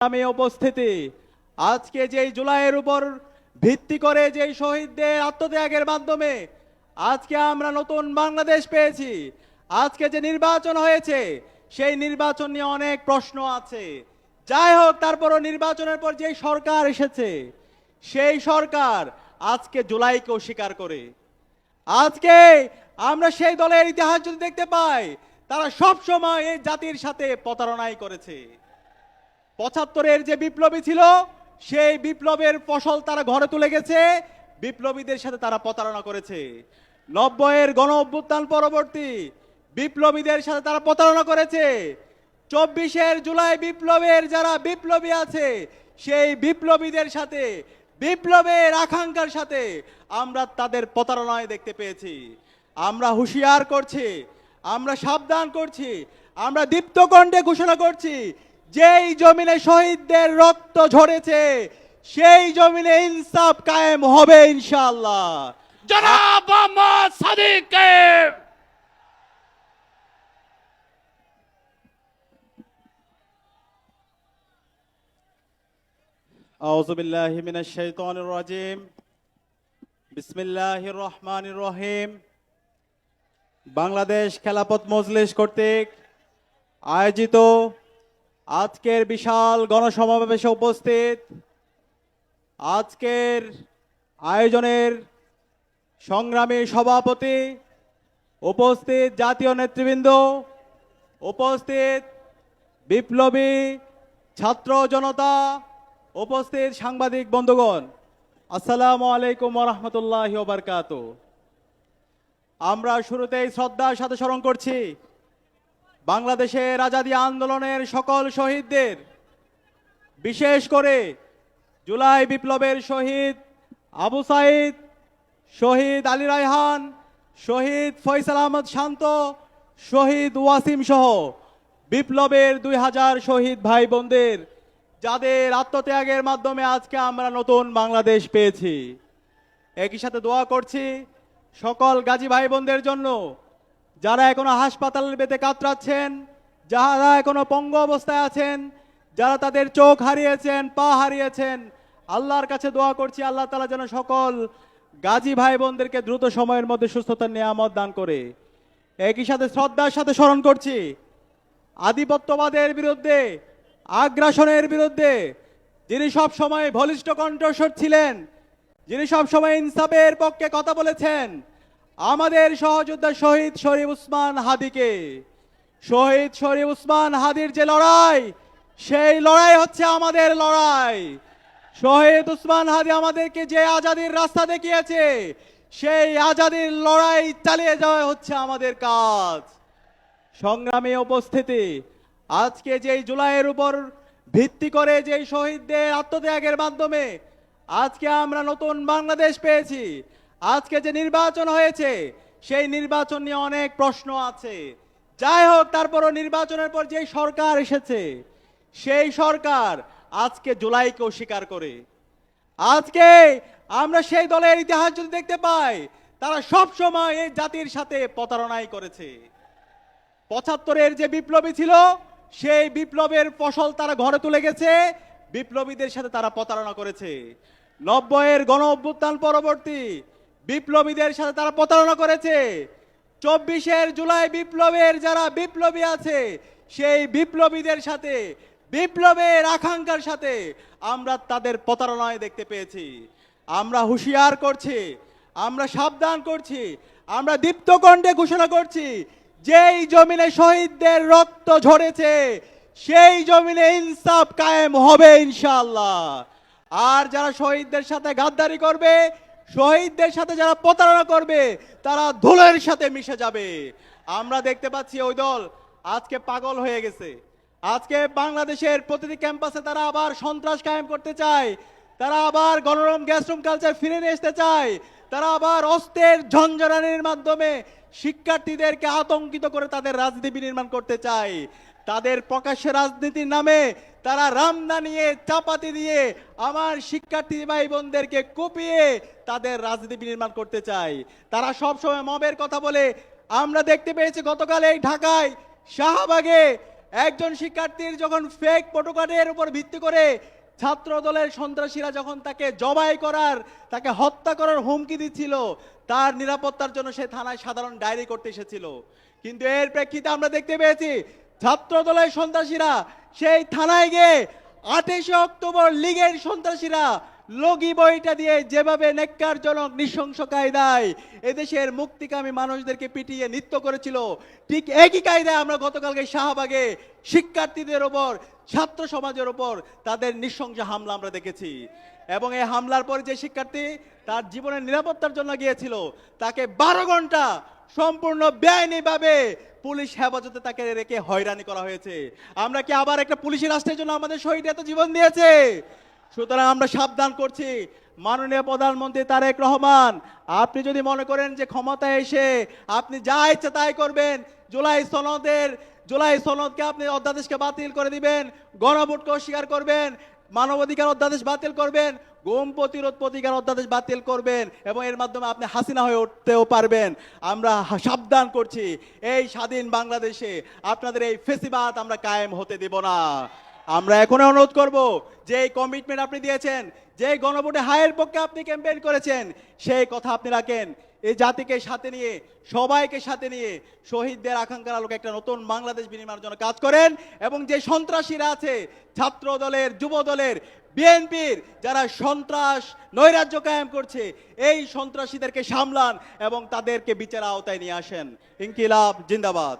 আমি উপস্থিতি আজকে যেই জুলাইয়ের উপর ভিত্তি করে যেই শহীদদের আত্মত্যাগের মাধ্যমে আজকে আমরা নতুন বাংলাদেশ পেয়েছি। আজকে যে নির্বাচন হয়েছে সেই নির্বাচন নিয়ে অনেক প্রশ্ন আছে। যাই হোক, তারপরও নির্বাচনের পর যেই সরকার এসেছে সেই সরকার আজকে জুলাইকে অস্বীকার করে। আজকে আমরা সেই দলের ইতিহাস যদি দেখতে পাই, তারা সব সময় এই জাতির সাথে প্রতারণাই করেছে। ৭৫-এর যে বিপ্লবী ছিল সেই বিপ্লবের ফসল তারা ঘরে তুলে গেছে, বিপ্লবীদের সাথে তারা প্রতারণা করেছে। ৯০-এর গণ অভ্যুত্থান পরবর্তী বিপ্লবীদের সাথে তারা প্রতারণা করেছে। ২৪-এর জুলাই বিপ্লবের যারা বিপ্লবী আছে সেই বিপ্লবীদের সাথে, বিপ্লবের আকাঙ্ক্ষার সাথে আমরা তাদের প্রতারণায় দেখতে পেয়েছি। আমরা হুঁশিয়ার করছি, আমরা সাবধান করছি, আমরা দীপ্ত কণ্ঠে ঘোষণা করছি, যেই জমিনে শহীদদের রক্ত ঝরেছে সেই জমিনে ইনসাফ কায়েম হবে ইনশাআল্লাহ। জনাব মোহাম্মদ সাদিককে আউযু বিল্লাহি মিনাশ শাইতানির রাজিম। বিসমিল্লাহির রহমানির রহিম। বাংলাদেশ খেলাফত মজলিস কর্তৃক আয়োজিত আজকের বিশাল গণসমাবেশে উপস্থিত আজকের আয়োজনের সংগ্রামী সভাপতি, উপস্থিত জাতীয় নেতৃবৃন্দ, উপস্থিত বিপ্লবী ছাত্র জনতা, উপস্থিত সাংবাদিক বন্ধুগণ, আসসালামু আলাইকুম ওয়া রাহমাতুল্লাহি ওয়া বারাকাতুহু। আমরা শুরুতেই শ্রদ্ধার সাথে স্মরণ করছি বাংলাদেশের আজাদী আন্দোলনের সকল শহীদদের, বিশেষ করে জুলাই বিপ্লবের শহীদ আবু সাইদ, শহীদ আলী রায়হান, শহীদ ফয়সাল আহমদ শান্ত, শহীদ ওয়াসিম সহ বিপ্লবের ২০০০ শহীদ ভাই বোনদের, যাদের আত্মত্যাগের মাধ্যমে আজকে আমরা নতুন বাংলাদেশ পেয়েছি। একই সাথে দোয়া করছি সকল গাজী ভাই বোনদের জন্য, যারা এখনো হাসপাতালের বেতে কাতরাচ্ছেন, যারা এখনো পঙ্গু অবস্থায় আছেন, যারা তাদের চোখ হারিয়েছেন, পা হারিয়েছেন। আল্লাহর কাছে দোয়া করছি আল্লাহ তাআলা যেন সকল গাজী ভাই বোনদেরকে দ্রুত সময়ের মধ্যে সুস্থতার নিয়ামত দান করে। একই সাথে শ্রদ্ধার সাথে স্মরণ করছি আধিপত্যবাদের বিরুদ্ধে, আগ্রাসনের বিরুদ্ধে যিনি সব সময় বলিষ্ঠ কণ্ঠস্বর ছিলেন, যিনি সব সময় ইনসাফের পক্ষে কথা বলেছেন, আমাদের সহযোদ্ধা শহীদ শরীফ উসমান হাদিকে। শহীদ শরীফ উসমান হাদির যে লড়াই, সেই লড়াই হচ্ছে আমাদের লড়াই। শহীদ উসমান হাদি আমাদেরকে যে আজাদির রাস্তা দেখিয়েছে, সেই আজাদির লড়াই চালিয়ে যাওয়া হচ্ছে আমাদের কাজ। সংগ্রামী উপস্থিতি আজকে যেই জুলাইয়ের উপর ভিত্তি করে যেই শহীদদের আত্মত্যাগের মাধ্যমে আজকে আমরা নতুন বাংলাদেশ পেয়েছি। আজকে যে নির্বাচন হয়েছে সেই নির্বাচন নিয়ে অনেক প্রশ্ন আছে। যাই হোক, তারপরও নির্বাচনের পর যেই সরকার এসেছে সেই সরকার আজকে জুলাইকে অস্বীকার করে। আজকে আমরা সেই দলের ইতিহাস যদি দেখতে পাই, তারা সব সময় এই জাতির সাথে প্রতারণাই করেছে। ৭৫-এর যে বিপ্লবী ছিল সেই বিপ্লবের ফসল তারা ঘরে তুলে গেছে, বিপ্লবীদের সাথে তারা প্রতারণা করেছে। ৯০-এর গণ অভ্যুত্থান পরবর্তী বিপ্লবীদের সাথে তারা প্রতারণা করেছে। ২৪-এর জুলাই বিপ্লবের যারা বিপ্লবী আছে সেই বিপ্লবীদের সাথে, বিপ্লবের আকাঙ্ক্ষার সাথে আমরা তাদের প্রতারণায় দেখতে পেয়েছি। আমরা হুঁশিয়ার করছি, আমরা সাবধান করছি, আমরা দীপ্ত কণ্ঠে ঘোষণা করছি, যেই জমিনে শহীদদের রক্ত ঝরেছে সেই জমিনে ইনসাফ কায়েম হবে ইনশাআল্লাহ। আর যারা শহীদদের সাথে গাদ্দারি করবে, শহীদদের সাথে যারা প্রতারণা করবে, তারা ধুলোর সাথে মিশে যাবে। আমরা দেখতে পাচ্ছি ওই দল আজকে পাগল হয়ে গেছে। আজকে বাংলাদেশের প্রতিটি ক্যাম্পাসে তারা আবার সন্ত্রাস কায়েম করতে চায়, তারা আবার গণরম গ্যাসরুম কালচার ফিরে নিয়ে আসতে চায়, তারা আবার অস্ত্রের ঝঞ্ঝানির মাধ্যমে শিক্ষার্থীদেরকে আতঙ্কিত করে তাদের রাজনীতি বিনির্মাণ করতে চায়। তাদের প্রকাশ্যে রাজনীতির নামে তারা রামদা নিয়ে, চাপাতি দিয়ে আমার শিক্ষার্থী ভাই বোনদেরকে কুপিয়ে তাদের রাজনীতি বিনির্মাণ করতে চায়। তারা সবসময় মবের কথা বলে। আমরা দেখতে পেয়েছি গতকাল এই ঢাকায় শাহবাগে একজন শিক্ষার্থীর যখন ফেক প্রটোকলের উপর ভিত্তি করে ছাত্র দলের সন্ত্রাসীরা যখন তাকে জবাই করার, তাকে হত্যা করার হুমকি দিচ্ছিল, তার নিরাপত্তার জন্য সে থানায় সাধারণ ডায়েরি করতে এসেছিল। কিন্তু এর প্রেক্ষিতে আমরা দেখতে পেয়েছি ছাত্র দলের সন্ত্রাসীরা সেই থানায় গিয়ে 28 অক্টোবর লীগের সন্ত্রাসীরা লগি বইটা দিয়ে যেভাবে নেককারজনক নৃশংস কায়দায় এদেশের মুক্তিকামী মানুষদেরকে পিটিয়ে নৃত্য করেছিল, ঠিক একই কায়দায় আমরা গতকালকে শাহবাগে শিক্ষার্থীদের ওপর, ছাত্র সমাজের ওপর তাদের নৃশংস হামলা আমরা দেখেছি। এবং এই হামলার পরে যে শিক্ষার্থী তার জীবনের নিরাপত্তার জন্য গিয়েছিল, তাকে 12 ঘন্টা সম্পূর্ণ বেআইনিভাবে পুলিশ হেফাজতে তাকে রেখে হয়রানি করা হয়েছে। আমরা কি আবার একটা পুলিশি রাষ্ট্রের জন্য আমাদের শহীদ এত জীবন দিয়েছে? সুতরাং আমরা সাবধান করছি, মাননীয় প্রধানমন্ত্রী তারেক রহমান, আপনি যদি মনে করেন যে ক্ষমতায় এসে আপনি যা ইচ্ছে তাই করবেন, জুলাই সনদকে আপনি অধ্যাদেশকে বাতিল করে দিবেন, গণভোটকে অস্বীকার করবেন, মানবাধিকার অধ্যাদেশ বাতিল করবেন, গুম প্রতিরোধ প্রতিকার অধ্যাদেশ বাতিল করবেন এবং এর মাধ্যমে আপনি হাসিনা হয়ে উঠতেও পারবেন। আমরা সাবধান করছি, এই স্বাধীন বাংলাদেশে আপনাদের এই ফেসিবাদ আমরা কায়েম হতে দেব না। আমরা এখন অনুরোধ করব যে এই কমিটমেন্ট আপনি দিয়েছেন, যে গণভোটে হায়ের পক্ষে আপনি ক্যাম্পেইন করেছেন, সেই কথা আপনি রাখেন। এই জাতিকে সাথে নিয়ে, সবাইকে সাথে নিয়ে শহীদদের আকাঙ্ক্ষার আলোকে একটা নতুন বাংলাদেশ বিনির্মাণের জন্য কাজ করেন। এবং যে সন্ত্রাসীরা আছে, ছাত্র দলের, যুব দলের, বিএনপির যারা সন্ত্রাস নৈরাজ্য কায়েম করছে, এই সন্ত্রাসীদেরকে সামলান এবং তাদেরকে বিচার আওতায় নিয়ে আসেন। ইনকিলাব জিন্দাবাদ।